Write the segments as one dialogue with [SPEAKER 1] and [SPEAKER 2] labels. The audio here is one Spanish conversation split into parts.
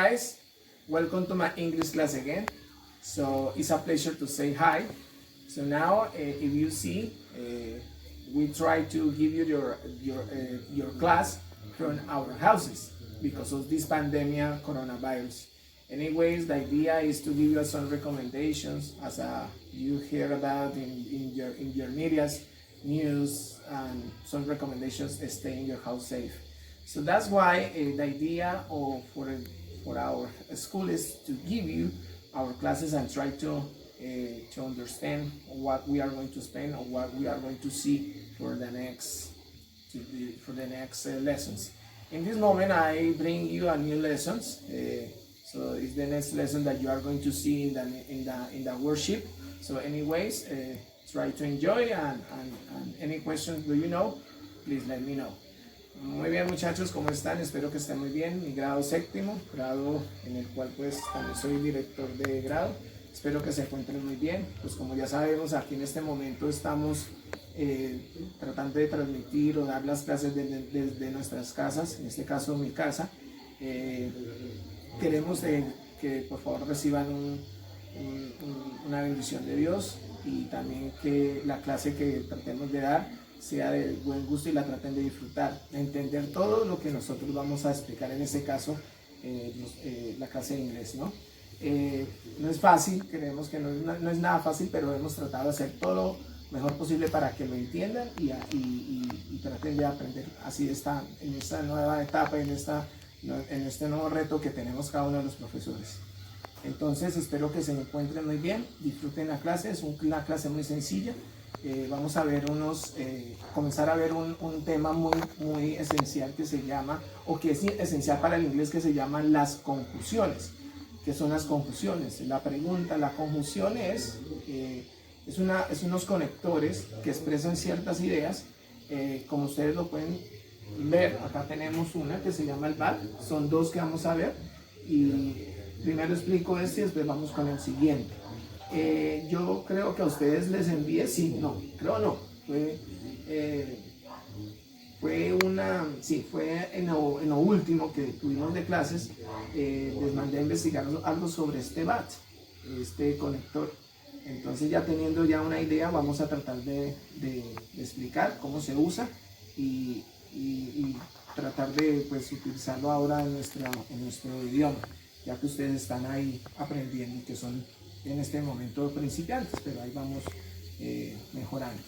[SPEAKER 1] guys, welcome to my English class again. So it's a pleasure to say hi. So now if you see, we try to give you your class from our houses because of this pandemic coronavirus. Anyways, the idea is to give you some recommendations as you hear about in your medias, news, and some recommendations to stay in your house safe. So that's why the idea for our school is to give you our classes and try to understand what we are going to spend or what we are going to see for the next lessons. In this moment, I bring you a new lessons. So it's the next lesson that you are going to see in the worship. So anyways, try to enjoy and any questions do you know, please let me know. Muy bien, muchachos, ¿cómo están? Espero que estén muy bien. Mi grado séptimo, grado en el cual pues también soy director de grado. Espero que se encuentren muy bien. Pues como ya sabemos, aquí en este momento estamos tratando de transmitir o dar las clases desde nuestras casas, en este caso mi casa. Queremos que por favor reciban una bendición de Dios y también que la clase que tratemos de dar sea de buen gusto y la traten de disfrutar, de entender todo lo que nosotros vamos a explicar, en este caso la clase de inglés, ¿no? No es fácil, creemos que no es nada fácil, pero hemos tratado de hacer todo lo mejor posible para que lo entiendan y traten de aprender así en esta nueva etapa, en este nuevo reto que tenemos cada uno de los profesores. Entonces espero que se encuentren muy bien, disfruten la clase, es una clase muy sencilla. Vamos a ver comenzar a ver un tema muy esencial que se llama, o que es esencial para el inglés, que se llaman las conjunciones. ¿Qué son las conjunciones? La conjunción es unos conectores que expresan ciertas ideas, como ustedes lo pueden ver. Acá tenemos una que se llama el but, son dos que vamos a ver, y primero explico este y después vamos con el siguiente. Yo creo que a ustedes les envié, fue en lo último que tuvimos de clases, les mandé a investigar algo sobre este conector. Entonces ya teniendo ya una idea, vamos a tratar de explicar cómo se usa y tratar de pues utilizarlo ahora en nuestro idioma, ya que ustedes están ahí aprendiendo y que son en este momento principiantes, pero ahí vamos mejorando.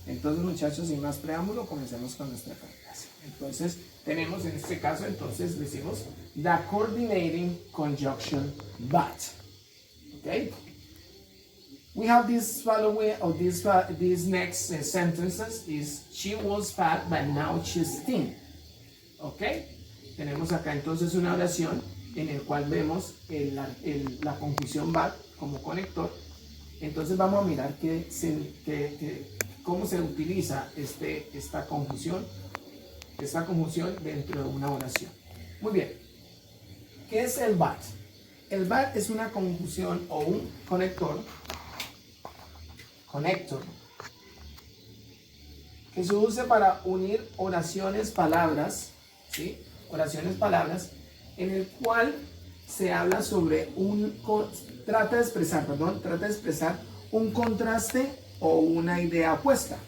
[SPEAKER 1] Entonces, muchachos, sin más preámbulo, comencemos con nuestra clase. Entonces, tenemos en este caso, entonces decimos the coordinating conjunction but. Okay? We have this following, or these next sentences is she was fat but now she's thin. Okay? Tenemos acá entonces una oración en el cual vemos la conjunción but como conector. Entonces vamos a mirar cómo se utiliza esta conjunción dentro de una oración. Muy bien, ¿qué es el but? El but es una conjunción o un conector que se usa para unir palabras, ¿sí? Palabras en el cual se habla sobre trata de expresar un contraste o una idea opuesta,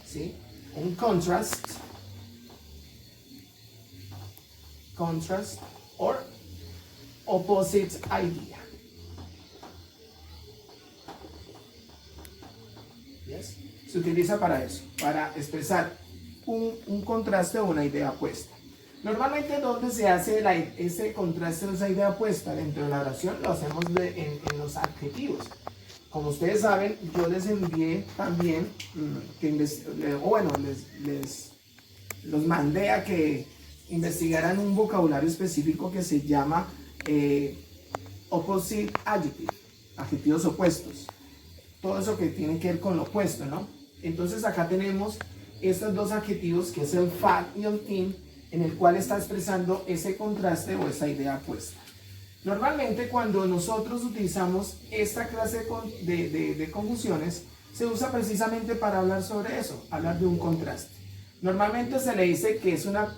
[SPEAKER 1] ¿sí? Un contrast or opposite idea. Yes. Se utiliza para eso, para expresar un contraste o una idea opuesta. Normalmente, ¿dónde se hace ese contraste o esa idea opuesta? Dentro de la oración lo hacemos en los adjetivos. Como ustedes saben, yo les envié también, los mandé a que investigaran un vocabulario específico que se llama opposite adjective, adjetivos opuestos. Todo eso que tiene que ver con lo opuesto, ¿no? Entonces acá tenemos estos dos adjetivos, que es el fat y el thin, en el cual está expresando ese contraste o esa idea opuesta. Normalmente cuando nosotros utilizamos esta clase de conjunciones, se usa precisamente para hablar sobre eso, hablar de un contraste. Normalmente se le dice que es una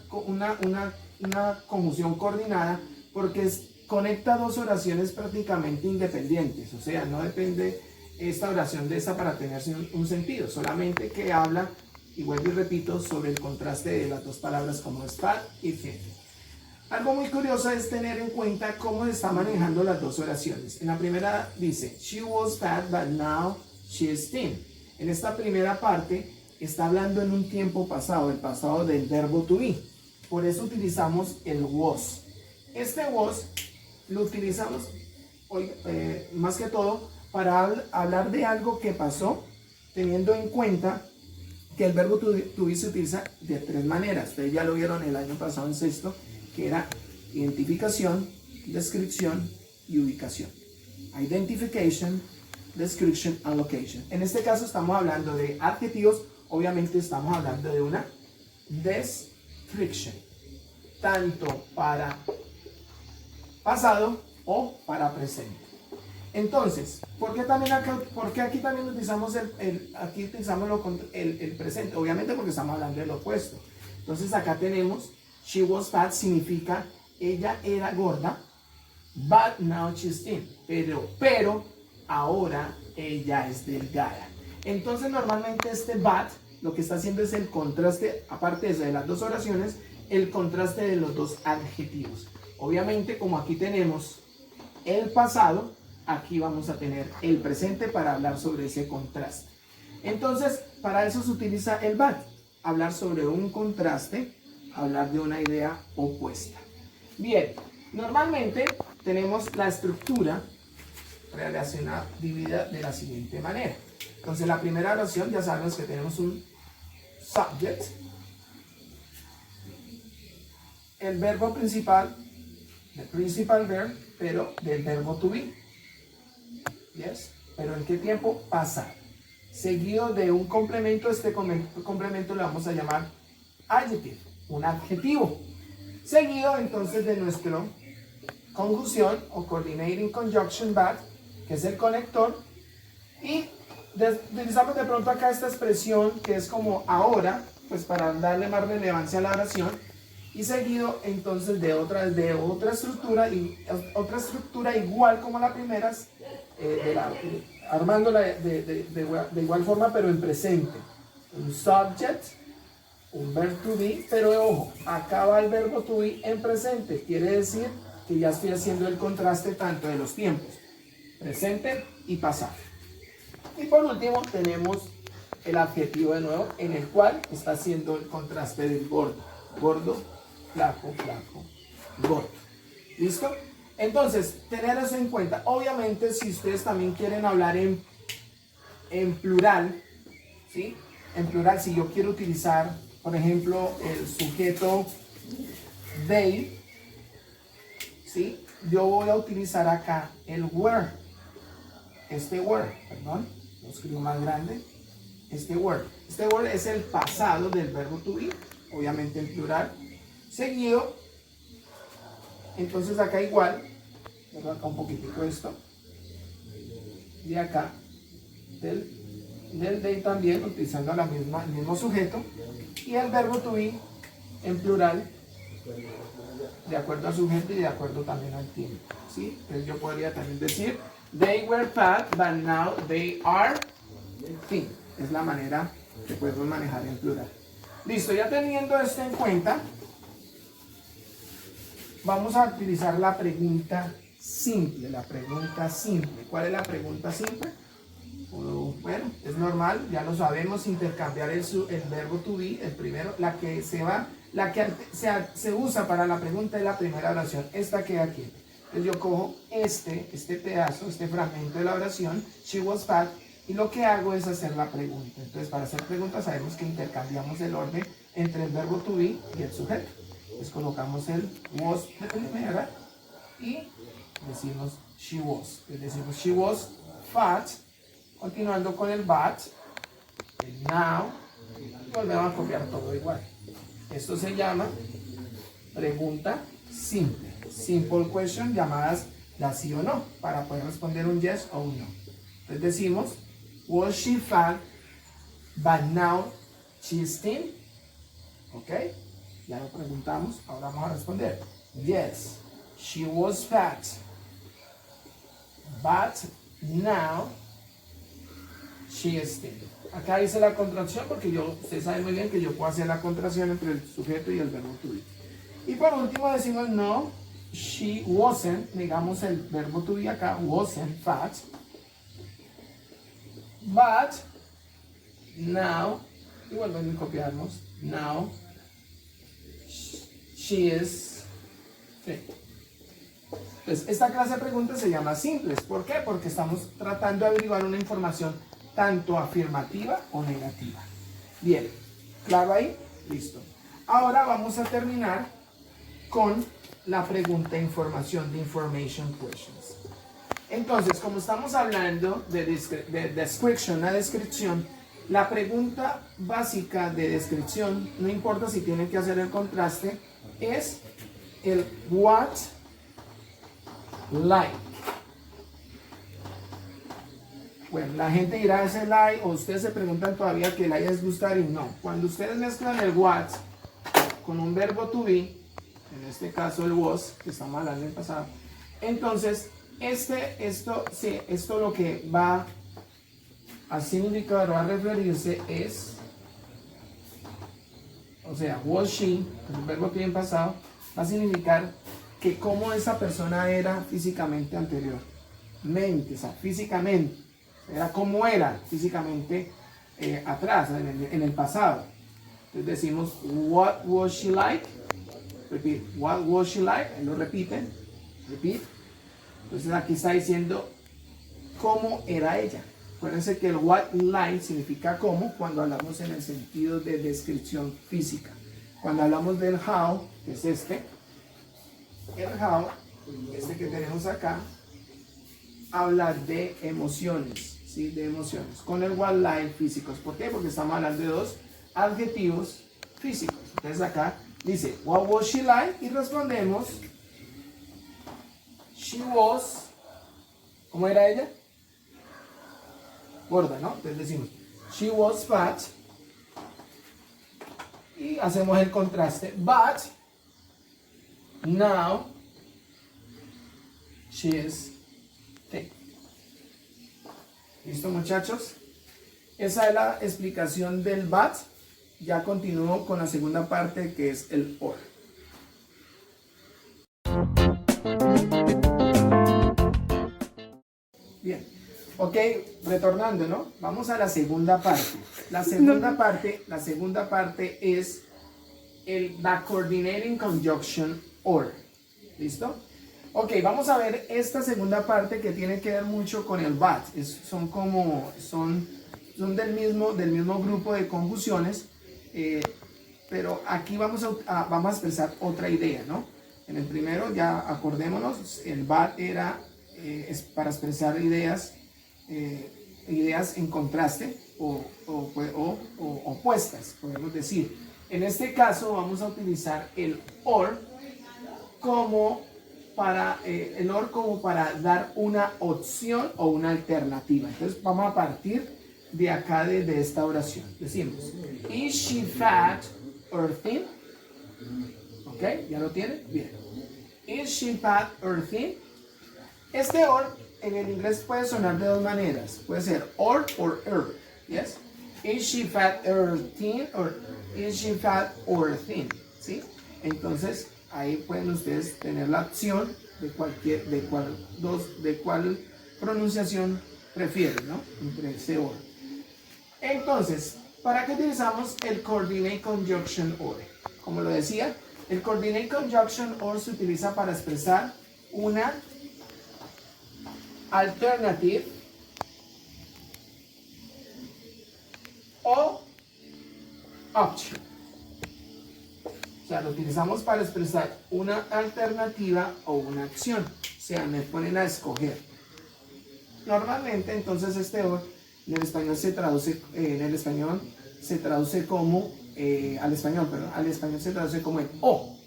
[SPEAKER 1] conjunción coordinada porque conecta dos oraciones prácticamente independientes, o sea, no depende esta oración de esta para tener un sentido, solamente que habla, y vuelvo y repito, sobre el contraste de las dos palabras como es fat y thin. Algo muy curioso es tener en cuenta cómo se está manejando las dos oraciones. En la primera dice, she was fat, but now she is thin. En esta primera parte está hablando en un tiempo pasado, el pasado del verbo to be. Por eso utilizamos el was. Este was lo utilizamos hoy, más que todo para hablar de algo que pasó, teniendo en cuenta que el verbo to be se utiliza de tres maneras. Ustedes ya lo vieron el año pasado en sexto, que era identificación, descripción y ubicación. Identification, description and location. En este caso estamos hablando de adjetivos, obviamente estamos hablando de una description, tanto para pasado o para presente. Entonces, ¿por qué aquí también utilizamos el presente? Obviamente porque estamos hablando del opuesto. Entonces acá tenemos, she was fat significa ella era gorda, but now she's thin. Pero ahora ella es delgada. Entonces normalmente este but lo que está haciendo es el contraste, aparte de las dos oraciones, el contraste de los dos adjetivos. Obviamente, como aquí tenemos el pasado, aquí vamos a tener el presente para hablar sobre ese contraste. Entonces, para eso se utiliza el but, hablar sobre un contraste, hablar de una idea opuesta. Bien, normalmente tenemos la estructura relacionada, dividida de la siguiente manera. Entonces, la primera oración ya sabemos que tenemos un subject, el verbo principal, el principal verb, pero del verbo to be. Yes. Pero ¿en qué tiempo? Pasado. Seguido de un complemento, este complemento le vamos a llamar adjective, un adjetivo. Seguido entonces de nuestra conjunción o coordinating conjunction but, que es el conector. Y utilizamos de pronto acá esta expresión que es como ahora, pues para darle más relevancia a la oración. Y seguido entonces de otra estructura, y otra estructura igual como la primera, armándola de igual forma pero en presente. Un subject, un verb to be, pero ojo, acá va el verbo to be en presente, quiere decir que ya estoy haciendo el contraste tanto de los tiempos, presente y pasado. Y por último tenemos el adjetivo de nuevo, en el cual está haciendo el contraste del gordo, flaco, gordo. ¿Listo? Entonces, tener eso en cuenta. Obviamente, si ustedes también quieren hablar en plural, ¿sí? En plural, si yo quiero utilizar, por ejemplo, el sujeto they, ¿sí? Yo voy a utilizar acá el were. Perdón, lo escribo más grande. Este were es el pasado del verbo to be, obviamente en plural. Seguido, entonces acá igual, dejo acá un poquitico esto, y acá del they también, utilizando el mismo sujeto, y el verbo to be en plural, de acuerdo al sujeto y de acuerdo también al tiempo, ¿sí? Entonces yo podría también decir, they were fat, but now they are thin. Es la manera que podemos manejar en plural. Listo, ya teniendo esto en cuenta, vamos a utilizar la pregunta simple. ¿Cuál es la pregunta simple? Bueno, es normal, ya lo sabemos, intercambiar el verbo to be, el primero, la que se usa para la pregunta es la primera oración, esta que aquí. Entonces yo cojo este pedazo, este fragmento de la oración, she was fat, y lo que hago es hacer la pregunta. Entonces para hacer preguntas sabemos que intercambiamos el orden entre el verbo to be y el sujeto. Entonces colocamos el was de primera y decimos she was. Entonces decimos she was fat, continuando con el but, el now, y volvemos a copiar todo igual. Esto se llama pregunta simple. Simple question, llamadas la sí o no, para poder responder un yes o un no. Entonces decimos, was she fat, but now she's thin? ¿Ok? Ya lo preguntamos, ahora vamos a responder. Yes, she was fat, but now she is thin. Acá hice la contracción porque usted sabe muy bien que yo puedo hacer la contracción entre el sujeto y el verbo to be. Y por último decimos no, she wasn't, digamos el verbo to be acá, wasn't fat, but now, y vuelven a copiarnos, now she is thin. Entonces, esta clase de preguntas se llama simples. ¿Por qué? Porque estamos tratando de averiguar una información tanto afirmativa o negativa. Bien, ¿claro ahí? Listo. Ahora vamos a terminar con la pregunta de información, de information questions. Entonces, como estamos hablando de description, la descripción, la pregunta básica de descripción, no importa si tienen que hacer el contraste, es el what like. Bueno, la gente dirá ese like, o ustedes se preguntan todavía que like es gustar y no. Cuando ustedes mezclan el what con un verbo to be, en este caso el was, que estamos hablando en pasado, entonces esto lo que va a significar o a referirse es, o sea, was she, el verbo que en pasado, va a significar que cómo esa persona era físicamente anteriormente, o sea, físicamente, era como era físicamente atrás, en el pasado. Entonces decimos, what was she like? Repeat, what was she like? Lo repiten, repeat. Entonces aquí está diciendo cómo era ella. Acuérdense que el what like significa cómo cuando hablamos en el sentido de descripción física. Cuando hablamos del how, que es el how, que tenemos acá, habla de emociones, ¿sí? De emociones. Con el what like físicos. ¿Por qué? Porque estamos hablando de dos adjetivos físicos. Entonces acá dice, what was she like? Y respondemos, she was, ¿cómo era ella? Gorda, ¿no? Entonces decimos, she was fat. Y hacemos el contraste, but now she is thin. ¿Listo, muchachos? Esa es la explicación del but. Ya continúo con la segunda parte, que es el or. Bien, ok, retornando, ¿no? Vamos a la segunda parte. La segunda parte es la coordinating conjunction or. ¿Listo? Ok, vamos a ver esta segunda parte que tiene que ver mucho con el but. Son del mismo grupo de conjunciones. Pero aquí vamos a expresar otra idea, ¿no? En el primero, ya acordémonos, el but es para expresar ideas en contraste o opuestas, podemos decir. En este caso vamos a utilizar el or como para dar una opción o una alternativa. Entonces vamos a partir de acá de esta oración. Decimos, is she fat or thin? Ok, ¿ya lo tienen? Bien. Is she fat or thin? Este or en el inglés puede sonar de dos maneras. Puede ser or yes? Is she fat or thin? Or is she fat or thin? ¿Sí? Entonces ahí pueden ustedes tener la opción de cuál pronunciación prefieren, ¿no? Entre ese or. Entonces, ¿para qué utilizamos el coordinate conjunction or? Como lo decía, el coordinate conjunction or se utiliza para expresar una alternative o option. O sea, lo utilizamos para expresar una alternativa o una acción. O sea, me ponen a escoger. Normalmente, entonces, este or en el español se traduce como al español se traduce como el o,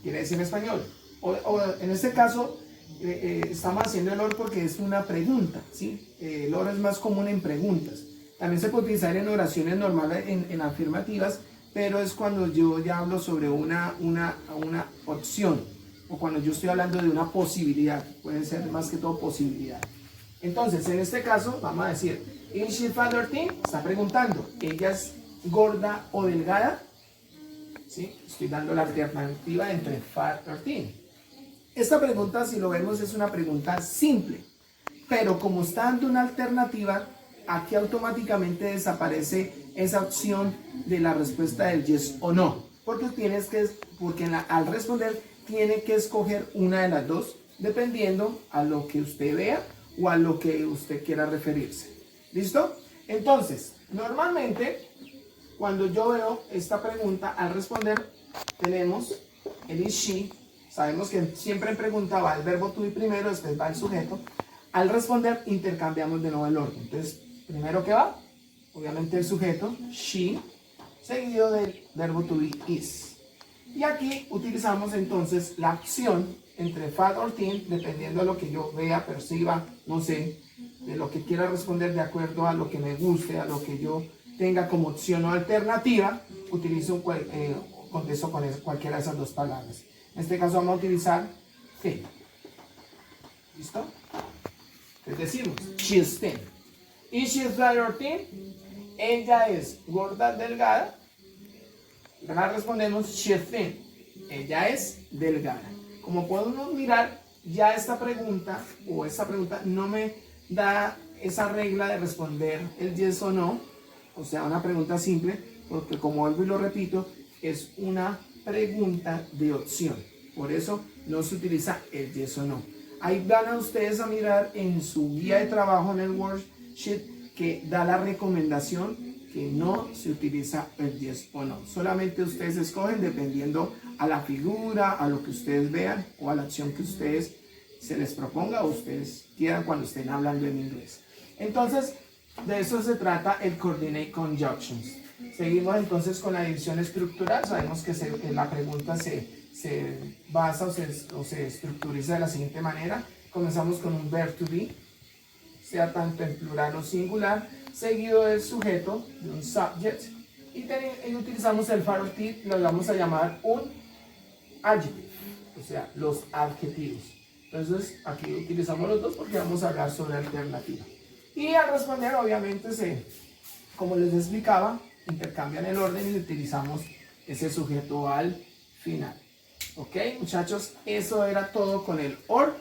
[SPEAKER 1] quiere decir español, o en este caso estamos haciendo el or porque es una pregunta, ¿sí? El or es más común en preguntas, también se puede utilizar en oraciones normales, en afirmativas, pero es cuando yo ya hablo sobre una opción o cuando yo estoy hablando de una posibilidad, puede ser más que todo posibilidad. Entonces, en este caso, vamos a decir, is she fat or thin? Está preguntando, ¿ella es gorda o delgada? ¿Sí? Estoy dando la alternativa entre fat or thin. Esta pregunta, si lo vemos, es una pregunta simple, pero como está dando una alternativa, aquí automáticamente desaparece esa opción de la respuesta del yes o no, porque al responder tiene que escoger una de las dos, dependiendo a lo que usted vea o a lo que usted quiera referirse. ¿Listo? Entonces, normalmente, cuando yo veo esta pregunta, al responder, tenemos el is she. Sabemos que siempre en pregunta va el verbo to be primero, después va el sujeto. Al responder, intercambiamos de nuevo el orden. Entonces, primero que va, obviamente el sujeto, she, seguido del verbo to be is. Y aquí utilizamos entonces la opción entre fat or thin, dependiendo de lo que yo vea, perciba, no sé, de lo que quiera responder de acuerdo a lo que me guste, a lo que yo tenga como opción o alternativa, contesto con cualquiera de esas dos palabras. En este caso vamos a utilizar thin. ¿Listo? Entonces decimos, she is thin. Is she fat or thin? Ella es gorda, delgada. Acá respondemos, she is thin. Ella es delgada. Como podemos mirar, ya esta pregunta no me da esa regla de responder el yes o no, o sea, una pregunta simple, porque como vuelvo y lo repito, es una pregunta de opción. Por eso no se utiliza el yes o no. Ahí van a ustedes a mirar en su guía de trabajo en el worksheet que da la recomendación que no se utiliza el yes o no. Solamente ustedes escogen dependiendo a la figura, a lo que ustedes vean o a la acción que ustedes se les proponga o ustedes quieran cuando estén hablando en inglés. Entonces, de eso se trata el Coordinate Conjunctions. Seguimos entonces con la división estructural. Sabemos que la pregunta se basa o se estructuriza de la siguiente manera. Comenzamos con un verb to be, sea tanto en plural o singular, seguido del sujeto, de un subject, y utilizamos el fat or thin, lo vamos a llamar un adjective, o sea, los adjetivos. Entonces, aquí utilizamos los dos porque vamos a hablar sobre alternativa. Y al responder, obviamente, como les explicaba, intercambian el orden y utilizamos ese sujeto al final. Ok, muchachos, eso era todo con el OR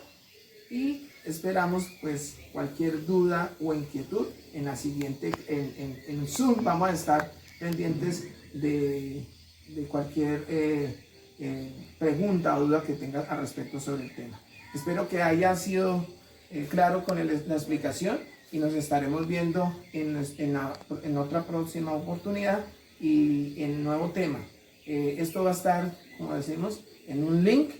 [SPEAKER 1] y esperamos pues cualquier duda o inquietud en la siguiente, en Zoom vamos a estar pendientes de cualquier pregunta o duda que tengas al respecto sobre el tema. Espero que haya sido claro con la explicación y nos estaremos viendo en otra próxima oportunidad y en el nuevo tema. Esto va a estar, como decimos, en un link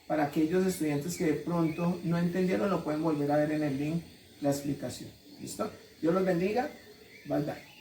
[SPEAKER 1] para aquellos estudiantes que de pronto no entendieron, lo pueden volver a ver en el link la explicación. ¿Listo? Dios los bendiga. Bye bye.